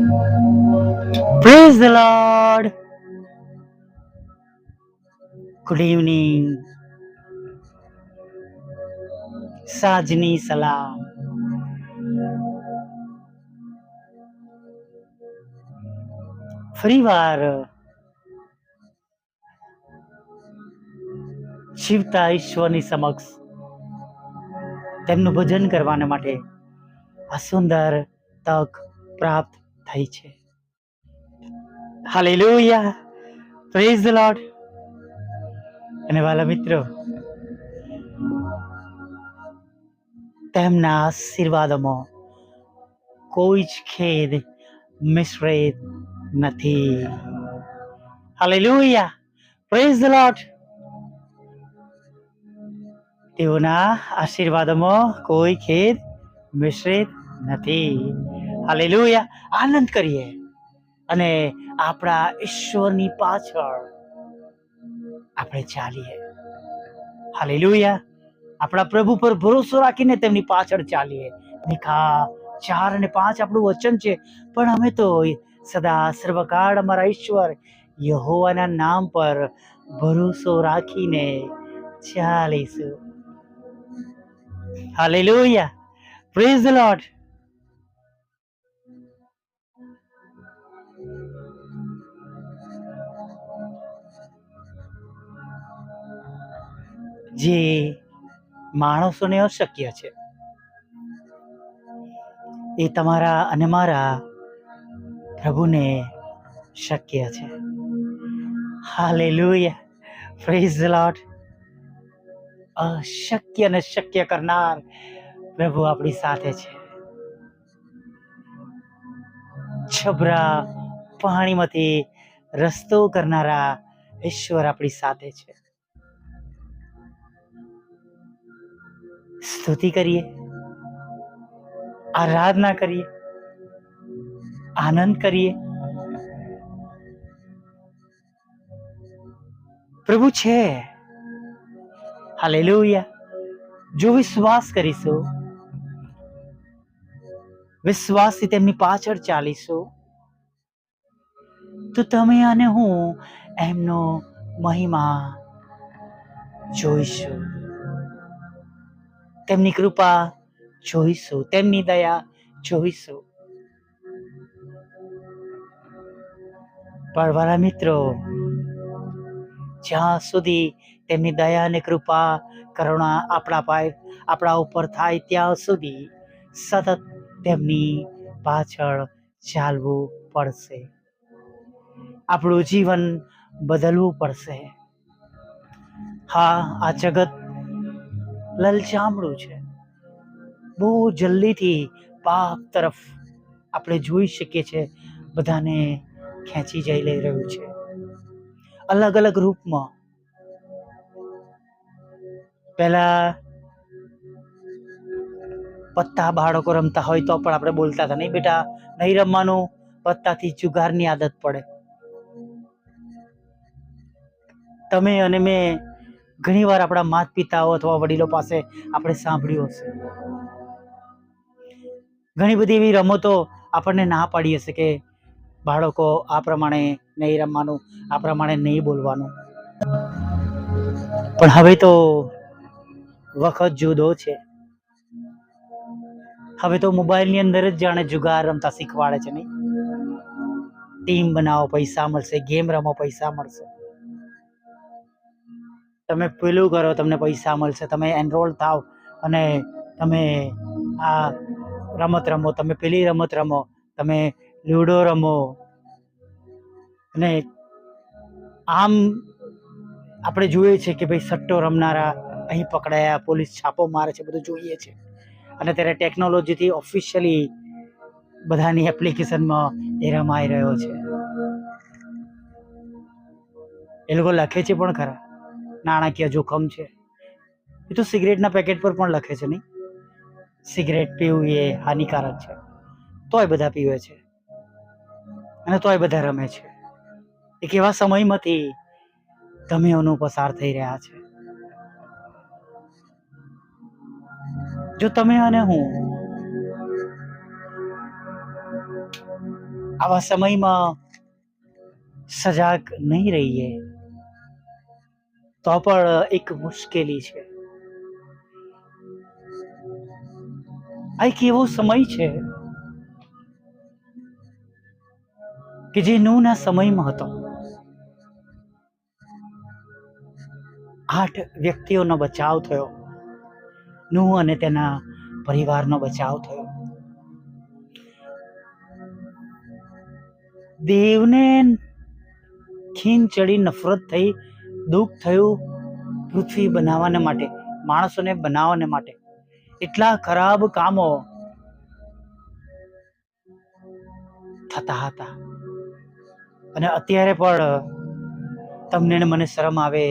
Praise the Lord. Good evening. સાંજની સલામ. ફરીવાર જીવતા ઈશ્વરની સમક્ષ તેમનું ભજન કરવાના માટે આ સુંદર તક પ્રાપ્ત થઈ છે. હાલેલુયા. Praise the lord. અને વાલા મિત્રો, તેમના આશીર્વાદમાં કોઈ જ ખેદ મિશ્રિત નથી. હાલેલુયા. Praise the lord. તેઓના આશીર્વાદમાં કોઈ ખેદ મિશ્રિત નથી. હાલેલુયા. આનંદ કરીએ અને આપણા ઈશ્વરની પાછળ આપણે ચાલીએ. હાલેલુયા. આપણા પ્રભુ પર ભરોસો રાખીને તેમની પાછળ ચાલીએ. મિકા 4 અને 5 આપણું વચન છે. પણ અમે તો સદા સર્વકાળ અમારા ઈશ્વર યહોવાના નામ પર ભરોસો રાખીને ચાલીશું. હાલેલુયા. Praise the lord. જે માણસોને અશક્ય છે એ તમારા અને મારા પ્રભુને શક્ય છે. હાલેલુયા. Praise the lord. અશક્ય ને શક્ય કરનાર પ્રભુ આપણી સાથે છે. છબરા પાણીમાંથી રસ્તો કરનારા ઈશ્વર આપણી સાથે છે. સ્તુતિ કરીએ, આરાધના કરીએ, આનંદ કરીએ. પ્રભુ છે. હાલેલુયા. જો વિશ્વાસ કરીશું, વિશ્વાસથી તેમની પાછળ ચાલીશું, તો તમે અને હું એમનો મહિમા જોઈશું, તેમની કૃપા જોઈશું, તેમની દયા જોઈશું. પણ વાલા મિત્રો, જ્યાં સુધી તેમની દયા અને કૃપા કરુણા આપણા ઉપર થાય ત્યાં સુધી સતત તેમની પાછળ ચાલવું પડશે. આપણું જીવન બદલવું પડશે. હા, આ જગત લલચામણું છે. બહુ જલ્દીથી પાપ તરફ આપણે જોઈ શકીએ છીએ. બધાને ખેંચી જઈ લઈ રહ્યું છે અલગ અલગ રૂપમાં. પહેલા પત્તા બાળકો રમતા હોય તો પણ આપણે બોલતા હતા, નહીં બેટા નહીં રમવાનું, પત્તાથી જુગારની આદત પડે. તમે અને મેં ઘણી વાર આપણા માતા પિતાઓ અથવા વડીલો પાસે આપણે સાંભળ્યું હશે. ઘણી બધી એવી રમતો આપણને ના પાડી હશે કે બાળકો આ પ્રમાણે નહીં રમવાનું, આ પ્રમાણે નહીં બોલવાનું. પણ હવે તો વખત જુદો છે. હવે તો મોબાઈલની અંદર જ જાણે જુગાર રમતા શીખવાડે છે, નહીં? ટીમ બનાવો પૈસા મળશે, ગેમ રમો પૈસા મળશે, તમે પેલું કરો તમને પૈસા મળશે, તમે એનરોલ થાવ અને તમે આ રમત રમો, તમે પેલી રમત રમો, તમે લૂડો રમો. અને આમ આપણે જોઈએ છે કે ભાઈ સટ્ટો રમનારા અહીં પકડાયા, પોલીસ છાપો મારે છે, બધું જોઈએ છે. અને ત્યારે ટેકનોલોજીથી ઓફિશિયલી બધાની એપ્લિકેશનમાં એ રમાઈ રહ્યો છે. એ લોકો લખે છે પણ ખરા, નાણાકીય જોખમ છે. એ તો સિગરેટના પેકેટ પર પણ લખે છે, નહીં? સિગરેટ પીવું એ હાનિકારક છે, તોય બધા પીવે છે અને તોય બધા રમે છે. એક એવા સમયમાંથી તમે પસાર થઈ રહ્યા છે. જો તમે અને હું આવા સમયમાં સજાગ નહીં રહીએ તો પણ એક મુશ્કેલી છે. આ એક એવો સમય છે કે જે નૂહના સમયમાં હતો. 8 વ્યક્તિઓનો બચાવ થયો. નૂહ અને તેના પરિવારનો બચાવ થયો. દેવને ખીન ચડી, નફરત થઈ, દુઃખ થયું પૃથ્વી બનાવવાને માટે, માણસોને બનાવવાને માટે. એટલા ખરાબ કામો થતા હતા. અને અત્યારે પણ તમને ને મને શરમ આવે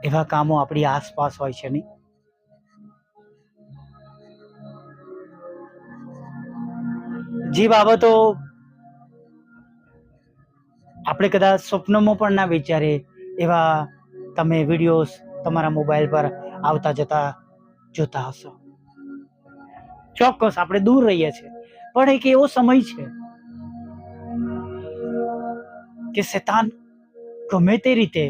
એવા કામો આપણી આસપાસ હોય છે નહીં? જે બાબતો આપણે કદાચ સ્વપ્નમાં પણ ના વિચારે એવા તમે વિડીયોઝ તમારા મોબાઈલ પર આવતા જતા જોતા હશો. ચોક્કસ આપણે દૂર રહીએ છીએ, પણ એક એવો સમય છે કે શૈતાન ગમે તે રીતે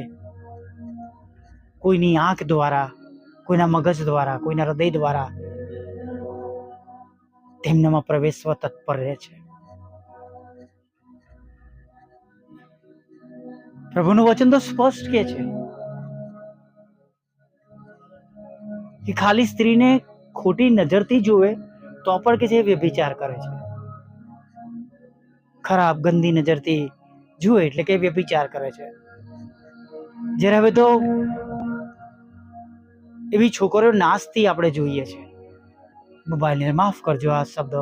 કોઈની આંખ દ્વારા, કોઈના મગજ દ્વારા, કોઈના હૃદય દ્વારા તેમનામાં પ્રવેશવા તત્પર રહે છે. પ્રભુનું વચન તો સ્પષ્ટ કહે છે કે ખાલી સ્ત્રીને ખોટી નજરથી જુએ તો પણ કે જે વ્યભિચાર કરે છે. ખરાબ ગંદી નજરથી જુએ એટલે કે વ્યભિચાર કરે છે. જ્યારે હવે તો એવી છોકરીઓ નાચતી આપણે જોઈએ છે. મોબાઈલને માફ કરજો આ શબ્દ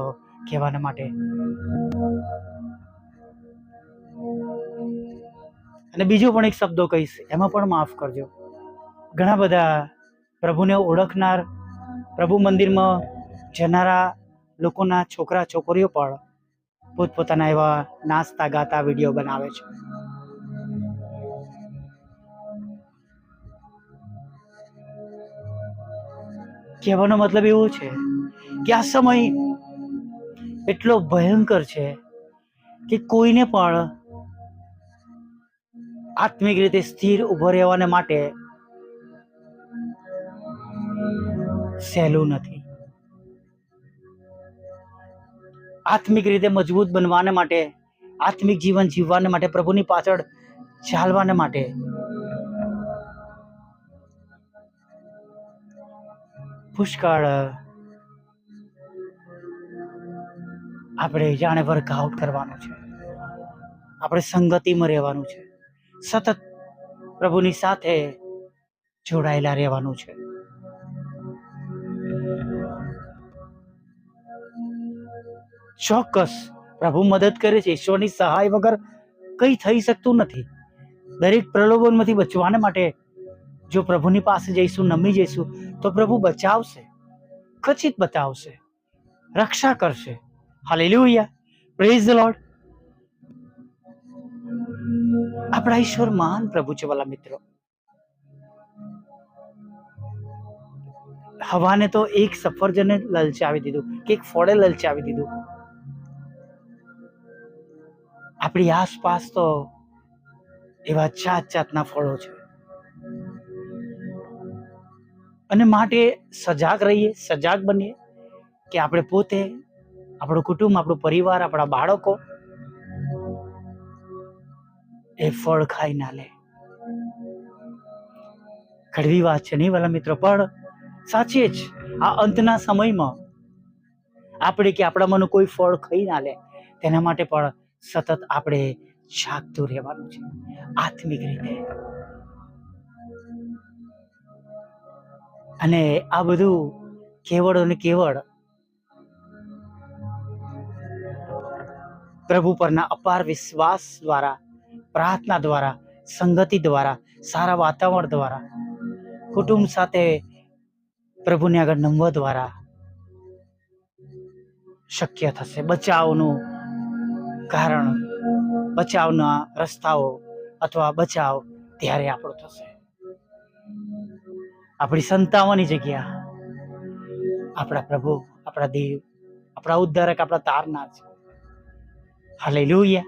કહેવાના માટે. અને બીજો પણ એક શબ્દો કહીશ, એમાં પણ માફ કરજો. ઘણા બધા પ્રભુને ઓળખનાર, પ્રભુ મંદિરમાં જનારા લોકોના છોકરા છોકરીઓ પણ પોતપોતાના એવા નાચતા ગાતા વિડીયો બનાવે છે. કહેવાનો મતલબ એવો છે કે આ સમય એટલો ભયંકર છે કે કોઈને પણ આત્મિક રીતે સ્થિર ઉભો રહેવાને માટે સહેલું નથી. આત્મિક રીતે મજબૂત બનવાને માટે, આત્મિક જીવન જીવવાને માટે, પ્રભુની પાછળ ચાલવાને માટે પુષ્કળ આપણે જાણે વર્કઆઉટ કરવાનું છે. આપણે સંગતિમાં રહેવાનું છે. સતત પ્રભુની સાથે જોડાયેલા રહેવાનું છે. ચોક્કસ પ્રભુ મદદ કરે છે. ઈશ્વરની સહાય વગર કંઈ થઈ શકતું નથી. દરેક પ્રલોભનમાંથી બચવાને માટે જો પ્રભુની પાસે જઈશું, નમી જઈશું, તો પ્રભુ બચાવશે, ખચિત બતાવશે, રક્ષા કરશે. Hallelujah, praise the lord. આપણા ઈશ્વર મહાન પ્રભુ છે. વાલા મિત્રો, હવાને તો એક સફરજને લલચાવી દીધું, કે એક ફળે લલચાવી દીધું. આપણી આસપાસ તો એવા જાત જાતના ફળો છે. અને માટે સજાગ રહીએ, સજાગ બનીએ કે આપણે પોતે, આપણું કુટુંબ, આપણું પરિવાર, આપણા બાળકો એ ફળ ખાઈ ના લે. કડવી વાત છે નહીં વાલા મિત્રો, પણ સાચે જ આ અંતના સમયમાં આપણે કે આપણામાંનું કોઈ ફળ ખાઈ ના લે, તેના માટે પણ સતત આપણે જાગતું રહેવાનું છે આત્મિક રીતે. અને આ બધું કેવળ અને કેવળ પ્રભુ પરના અપાર વિશ્વાસ દ્વારા, પ્રાર્થના દ્વારા, સંગતિ દ્વારા, સારા વાતાવરણ દ્વારા, કુટુંબ સાથે પ્રભુને આગળ નમવા દ્વારા શક્ય થશે. બચાવનું કારણ, બચાવના રસ્તાઓ અથવા બચાવ ત્યારે આપણો થશે. આપણી સંતાઓની જગ્યા આપણા પ્રભુ, આપણા દેવ, આપણા ઉદ્ધારક, આપણા તારનાર છે. હાલેલુયા.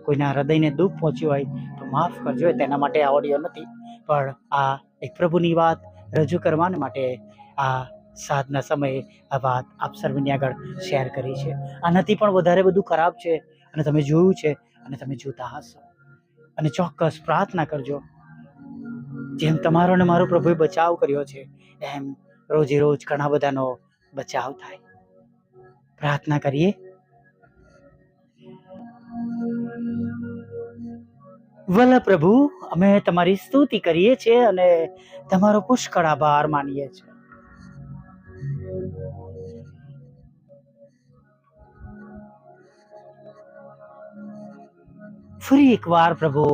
કોઈના હૃદયને દુઃખ પહોંચ્યું હોય તો માફ કરજો. તેના માટે આ ઓડિયો નથી, પણ આ એક પ્રભુની વાત રજૂ કરવા માટે આ સાધના સમયે આ વાત આપ સર્વની આગળ શેર કરી છે. આનાથી પણ વધારે બધું ખરાબ છે અને તમે જોયું છે અને તમે જોતા હશો. અને ચોક્કસ પ્રાર્થના કરજો, જેમ તમારો ને મારો પ્રભુએ બચાવ કર્યો છે એમ રોજે રોજ ઘણા બધાનો બચાવ થાય. પ્રાર્થના કરીએ. વલ્લા પ્રભુ, અમે તમારી સ્તુતિ કરીએ છીએ અને તમારો પુષ્કળ આભાર માનીએ છીએ. ફરી એકવાર પ્રભુ,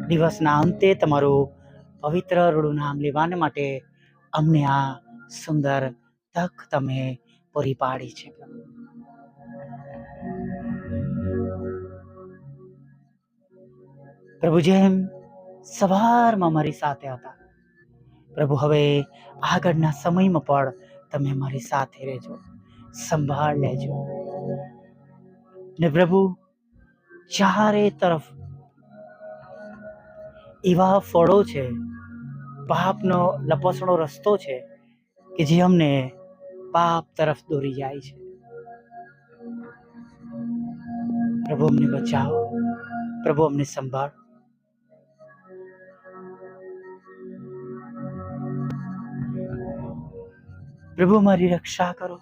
દિવસના અંતે તમારું પવિત્ર રૂડું નામ લેવાને માટે અમને આ સુંદર તક તમે પૂરી પાડી છે. પ્રભુ, જેમ સવારમાં મારી સાથે હતા પ્રભુ, હવે આગળના સમયમાં પણ તમે મારી સાથે રહેજો, સંભાળ લેજો. ને પ્રભુ, ચારે તરફ એવા ફળો છે, પાપનો લપસણો રસ્તો છે કે જે અમને પાપ તરફ દોરી જાય છે. પ્રભુ, અમને બચાવો. પ્રભુ, અમને સંભાળ. પ્રભુ, મારી રક્ષા કરો.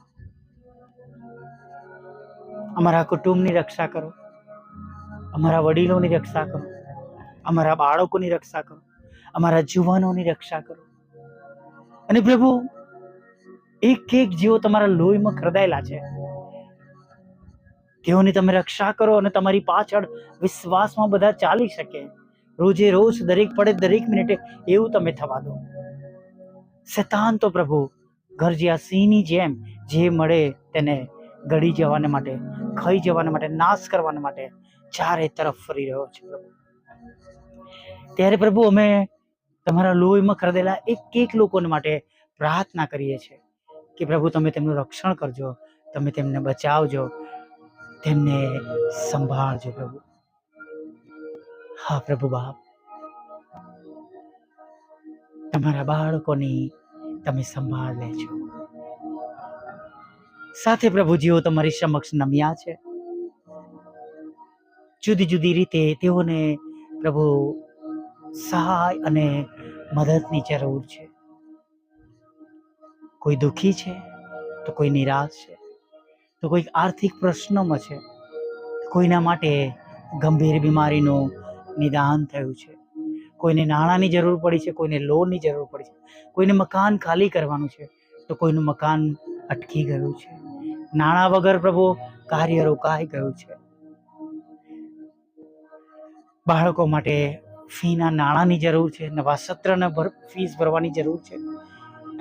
અમારા કુટુંબની રક્ષા કરો, અમારા વડીલોની રક્ષા કરો, અમારા બાળકોની રક્ષા કરો, અમારા જુવાનોની રક્ષા કરો. અને પ્રભુ, એક એક જેઓ તમારા લોહીમાં ખરદાયેલા છે તેઓની તમે રક્ષા કરો અને તમારી પાછળ વિશ્વાસમાં બધા ચાલી શકે. રોજે રોજ દરેક પડે દરેક મિનિટે એવું તમે થવા દો. શૈતાન તો પ્રભુ ગરજિયા સિંહની જેમ જે મળે તેને ગળી જવાને માટે, ખાઈ જવાને માટે, નાશ કરવાને માટે ચારે તરફ ફરી રહ્યો છે. પ્રભુ, ત્યારે પ્રભુ અમે તમારા લોહીમાં ખરદેલા એક એક લોકોને માટે પ્રાર્થના કરીએ છીએ કે પ્રભુ તમે તેમનું રક્ષણ કરજો, તમે તેમને બચાવજો, તેમને સંભાળજો. પ્રભુ, હા પ્રભુ બાપ, તમારા બાળકોની તમે સંભાળ લેજો. સાથે પ્રભુ, જેઓ તમારી સમક્ષ નમ્યા છે, જુદી જુદી રીતે તેઓને પ્રભુ સહાય અને મદદની જરૂર છે. કોઈ દુઃખી છે તો કોઈ નિરાશ છે, તો કોઈ આર્થિક પ્રશ્નોમાં છે, કોઈના માટે ગંભીર બીમારીનું નિદાન થયું છે, કોઈને નાણાંની જરૂર પડી છે, કોઈને લોનની જરૂર પડી છે, કોઈને મકાન ખાલી કરવાનું છે તો કોઈનું મકાન અટકી ગયું છે, નાણાં વગર પ્રભુ કાર્ય રોકાઈ ગયું છે, બાળકો માટે ફીના નાણાંની જરૂર છે, નવા સત્રના ફીસ ભરવાની જરૂર છે,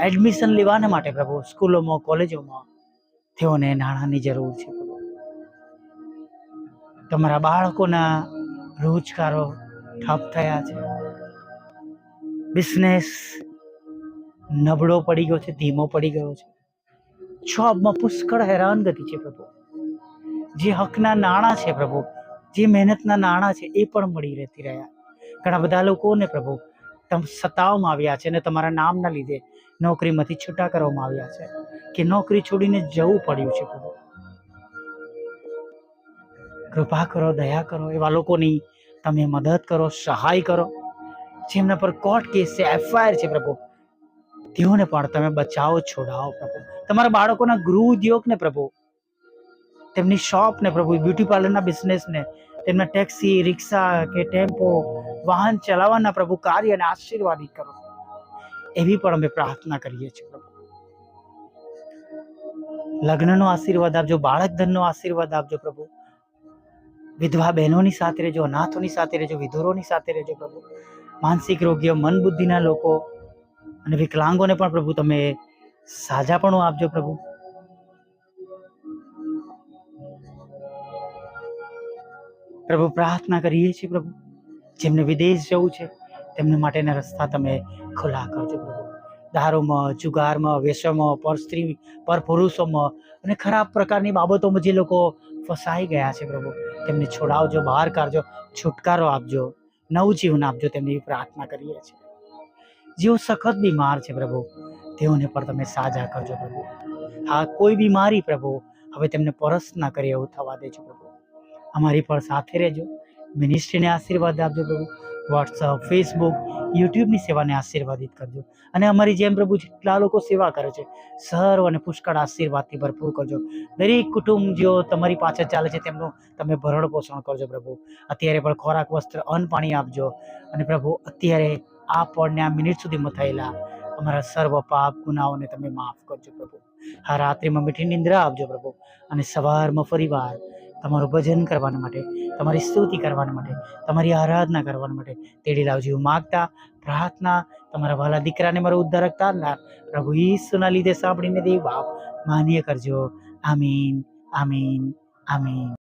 એડમિશન લેવાના માટે પ્રભુ સ્કૂલોમાં કોલેજોમાં તેઓને નાણાંની જરૂર છે. તમારા બાળકોના રોજગારો ઠપ થયા છે, બિઝનેસ નબળો પડી ગયો છે, ધીમો પડી ગયો છે, જોબમાં પુષ્કળ હેરાનગતિ છે. પ્રભુ, જે હકના નાણાં છે પ્રભુ, જે મહેનતના નાણાં છે એ પણ મળી રહેતી રહ્યા. ઘણા બધા લોકોને પ્રભુ સતાવવામાં આવ્યા છે અને તમારા નામના લીધે નોકરીમાંથી છૂટા કરવામાં આવ્યા છે કે નોકરી છોડીને જવું પડ્યું છે. પ્રભુ, કૃપા કરો, દયા કરો, એવા લોકોની તમે મદદ કરો, સહાય કરો. જેમના પર કોર્ટ કેસ છે, FIR છે પ્રભુ, તેઓને પણ તમે બચાવો, છોડાવો. પ્રભુ, તમારા બાળકોના ગૃહ ઉદ્યોગને પ્રભુ, તેમની શોપને પ્રભુ, બ્યુટી પાર્લરના બિઝનેસને, તેમના ટેક્સી, રિક્ષા કે ટેમ્પો વાહન ચલાવવાના પ્રભુ કાર્યને આશીર્વાદિત કરો. એવી પણ અમે પ્રાર્થના કરીએ છીએ. પ્રભુ, લગ્નનો આશીર્વાદ આપજો, બાળક ધનનો આશીર્વાદ આપજો. પ્રભુ, વિધવા બહેનોની સાથે રહેજો, અનાથોની સાથે રહેજો, વિધુરોની સાથે રહેજો. પ્રભુ, માનસિક રોગીઓ, મન બુદ્ધિના લોકો અને વિકલાંગોને પણ પ્રભુ તમે સાજાપણું આપજો. પ્રભુ, પ્રભુ પ્રાર્થના કરીએ છીએ પ્રભુ, જેમને વિદેશ જવું છે તેમને માટેના રસ્તા તમે ખુલ્લા કરજો. પ્રભુ, દારૂમાં, જુગારમાં, વ્યસનમાં, પર સ્ત્રી, પર પુરુષોમાં અને ખરાબ પ્રકારની બાબતોમાં જે લોકો ફસાઈ ગયા છે પ્રભુ, તેમને છોડાવજો, બહાર કાઢજો, છુટકારો આપજો, નવું જીવન આપજો, તેમની પ્રાર્થના કરીએ છીએ. જેઓ સખત બીમાર છે પ્રભુ, તેઓને પણ તમે સાજા કરજો પ્રભુ. હા, કોઈ બીમારી પ્રભુ હવે તેમને પરસ ના કરે એવું થવા દેજો પ્રભુ. અમારી પણ સાથે રહેજો, મિનિસ્ટ્રીને આશીર્વાદ આપજો પ્રભુ. વોટ્સઅપ, ફેસબુક, યુટ્યુબની સેવાને આશીર્વાદિત કરજો. અને અમારી જેમ પ્રભુ જેટલા લોકો સેવા કરે છે, સર્વ અને પુષ્કળ આશીર્વાદથી ભરપૂર કરજો. દરેક કુટુંબ જેઓ તમારી પાછળ ચાલે છે તેમનું તમે ભરણ પોષણ કરજો પ્રભુ. અત્યારે પણ ખોરાક, વસ્ત્ર, અન્ન, પાણી આપજો. અને પ્રભુ અત્યારે આ પડને આ મિનિટ સુધીમાં થયેલા અમારા સર્વ પાપ ગુનાઓને તમે માફ કરજો પ્રભુ. આ રાત્રિમાં મીઠી નિંદ્રા આપજો પ્રભુ. અને સવારમાં ફરીવાર તમારું ભજન કરવાના માટે, તમારી સ્તુતિ કરવાના માટે, તમારી આરાધના કરવાના માટે તેડી લાવજો એવું માગતા પ્રાર્થના તમારા વાલા દીકરાને મારો ઉદ્ધારક તારનાર પ્રભુ ઈસુના લીધે સાંભળીને દેવ બાપ માન્ય કરજો. આમીન, આમીન, આમીન.